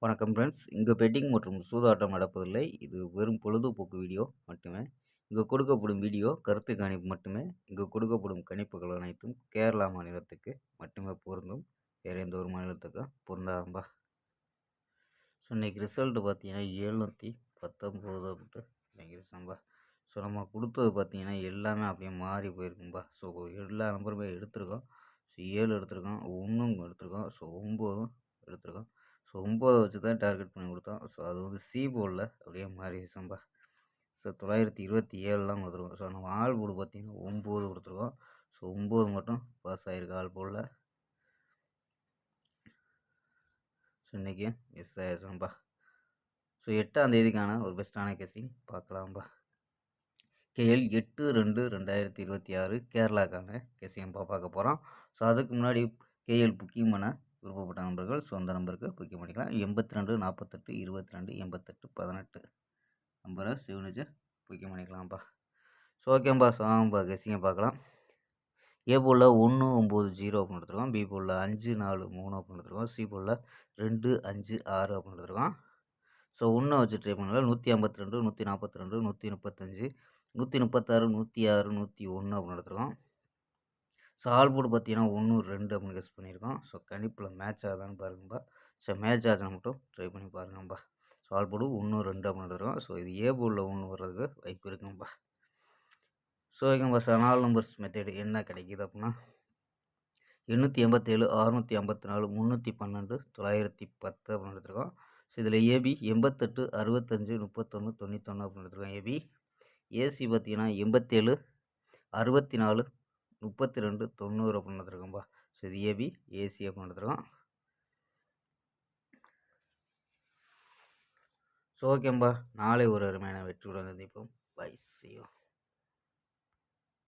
வணக்கம் ஃப்ரெண்ட்ஸ். இங்கு பெட்டிங் மற்றும் சூதாட்டம் நடப்பதில்லை. இது வெறும் பொழுதுபோக்கு வீடியோ மட்டுமே. இங்கு கொடுக்கப்படும் வீடியோ கருத்து கணிப்பு மட்டுமே. இங்கு கொடுக்கப்படும் கணிப்புகள் அனைத்தும் கேரளா மாநிலத்துக்கு மட்டுமே பொருந்தும். வேறு எந்த ஒரு மாநிலத்துக்கும் பொருந்தாதம்பா. ஸோ இன்றைக்கி ரிசல்ட்டு பார்த்தீங்கன்னா 719 அப்படின்ட்டு இன்றைக்கி ரிசம்பா. ஸோ நம்ம கொடுத்தது பார்த்தீங்கன்னா எல்லாமே அப்படியே மாறி போயிருக்கும்பா. ஸோ எல்லா நம்பருமே எடுத்திருக்கோம். ஸோ 7 எடுத்திருக்கோம், 1 எடுத்திருக்கோம், ஸோ 9 எடுத்திருக்கோம். ஸோ 9 வச்சு தான் டார்கெட் பண்ணி கொடுத்தோம். ஸோ அது வந்து சி போர்டில் அப்படியே மாறிடுச்சோம்பா. ஸோ 927லாம் கொடுத்துருக்கோம். ஸோ நம்ம ஆள் போர்டு பார்த்தீங்கன்னா 9 கொடுத்துருக்கோம். ஸோ 9 மட்டும் பாஸ் ஆகிருக்கு ஆள் போர்டில். ஸோ இன்றைக்கி மிஸ் ஆகிடுச்சோம்பா. ஸோ 8ஆம் தேதிக்கான ஒரு பெஸ்ட்டான கெஸ்ஸிங் பார்க்கலாம்பா. கேஎல் 8/2/2026 கேரளாக்கான கெஸ்ஸிங்கப்பா பார்க்க போகிறோம். ஸோ அதுக்கு முன்னாடி கேஎல் புக்கிங் பண்ண விருப்பப்பட்ட நம்பர்கள் ஸோ அந்த நம்பருக்கு புக்கிங் பண்ணிக்கலாம். 82 48 22 88 18 நம்பரை சிவனிச்சு புக்கிங் பண்ணிக்கலாம்ப்பா. ஸோ ஓகேம்பா. ஸோ வாங்கப்பா கெஸ்ஸிங்கை பார்க்கலாம். ஏ போலில் 190 அப்படின்னு எடுத்துருக்கோம். பி போலில் 543 அப்படின்னு எடுத்துருக்கோம். சி போலில் 256 அப்படின்னு எடுத்துருக்கோம். ஸோ 1 வச்சு ட்ரை பண்ணலாம். 152 142 135 136 106 101 அப்படின்னு எடுத்துருக்கோம். ஸோ ஆல் போர்டு பார்த்தீங்கன்னா 1 2 அப்படின்னு கெஸ் பண்ணியிருக்கோம். ஸோ கணிப்பில் மேட்ச் ஆகுதான்னு பாருங்கப்பா. ஸோ மேட்ச் ஆச்சுன்னா மட்டும் ட்ரை பண்ணி பாருங்கப்பா. ஸோ ஆல் போர்டு 1 2 அப்படின்னு எடுத்துருக்கோம். ஸோ இது ஏ போர்டில் 1 வர்றதுக்கு வாய்ப்பு இருக்குங்கப்பா. ஸோ ஓகேங்கப்பா. ஸோ 4 நம்பர்ஸ் மெத்தேடு என்ன கிடைக்கிது அப்படின்னா 887 654 312 910 அப்படின்னு எடுத்துருக்கோம். ஸோ இதில் ஏபி 88 65 31 91 அப்படின்னு எடுத்துருக்கோம் ஏபி. ஏசி பார்த்தீங்கன்னா 87 64 32 90 அப்படின்னு எடுத்துருக்கோம்பா. ஸோ இது ஏபி ஏசி அப்படின்னு எடுத்துருக்கோம். ஸோ ஓகேம்பா. நாளை ஒரு அருமையான வெற்றியுடன் சந்திப்போம். பை.